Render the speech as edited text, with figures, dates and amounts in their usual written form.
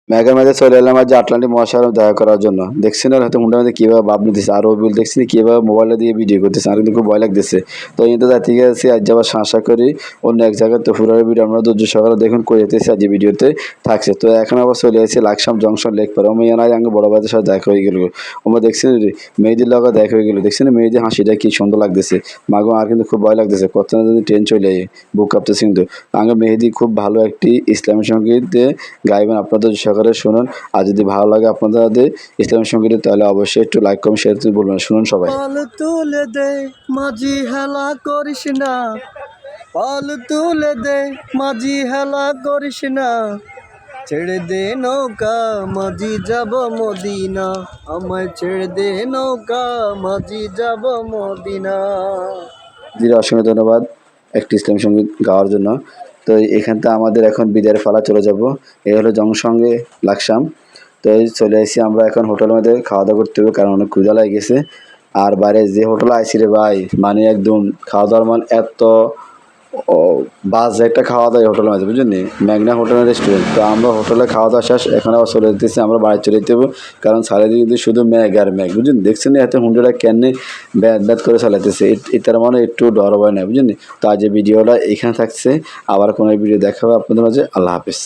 মেঘের মাঝে চলে এলাম আজ আটলান্টিক মহাসাগর দেখা করার জন্য। দেখছেন আর হয়তো মুন্ডার মধ্যে কীভাবে ভাব নিতেছে, আর রবিউল দেখছেন কীভাবে মোবাইলে দিয়ে ভিডিও করতেছে, আর কিন্তু খুব ভয় লাগতেছে। তো এই তো যাতে গেছি আজ যাবার আশা করি অন্য এক জায়গায়। তো পুরো ভিডিও আমরা ধৈর্য সহকারে দেখুন কই যেতেছি আজ এই ভিডিওতে থাকছে। তো এখন আবার চলে এসেছি লাকসাম জংশন লেক পারে। আমি এনার আগে বড় ভাইদের সাথে দেখা হয়ে গেল। আমরা দেখছেন মেহেদির লগা দেখা হয়ে গেল, দেখছেন মেহেদির হাসিটা কি সুন্দর লাগতেছে। মাগো আর কিন্তু খুব ভয় লাগতেছে, কত না যদি ট্রেন চলে যায়, বুক কাঁপতেছে কিন্তু। আগে মেহেদি খুব ভালো একটি ইসলামী সঙ্গীতে গাইবেন, আপনাদের সহকারে শুনুন। আর যদি ভালো লাগে আপনাদের ইসলামী সঙ্গীত তাহলে অবশ্যই একটু লাইক কমেন্ট শেয়ার করে বলবেন। শুনুন সবাই। পাল তুলে দে মাঝি হেলা করিস না, পাল তুলে দে মাঝি হেলা করিস না, ছেড়ে দে নৌকা মাঝি যাব মদিনা, আমায় ছেড়ে দে নৌকা মাঝি যাব মদিনা। জি, অসংখ্য ধন্যবাদ একটি ইসলামী সঙ্গীত গাওয়ার জন্য। তো এখান থেকে আমাদের এখন বিদায়ের পালা চলে যাব। এই হলো জংসঙ্গে লাকসাম। তো এই চলে এসেছি আমরা এখন হোটেলের মধ্যে খাওয়া দাওয়া করতে হবে, কারণ অনেক ক্ষুধা লেগে গেছে। আর বাইরে যে হোটেলে আইসি রে ভাই, মানে একদম খাওয়া দাওয়ার মান এত বাস একটা খাওয়া দাওয়া হোটেলের মাঝে, বুঝলেন, ম্যাগনা হোটেলের রেস্টুরেন্ট। তো আমরা হোটেলে খাওয়া দাওয়া শেষ, এখন আবার চলে যেতেছি আমরা বাড়ি চলে যেতে হবে, কারণ সারাদিন কিন্তু শুধু ম্যাগ আর ম্যাগ, বুঝলেন। দেখছেন এত হুন্ডাটা কেনে ব্যাট ব্যাট করে চালাইতেছে, এটার মানে একটু ডর ভয় নাই, বুঝলেন। তো আজ এই ভিডিওটা এখানে থাকছে, আবার কোনো ভিডিও দেখা হবে আপনাদের মাঝে। আল্লাহ হাফিজ।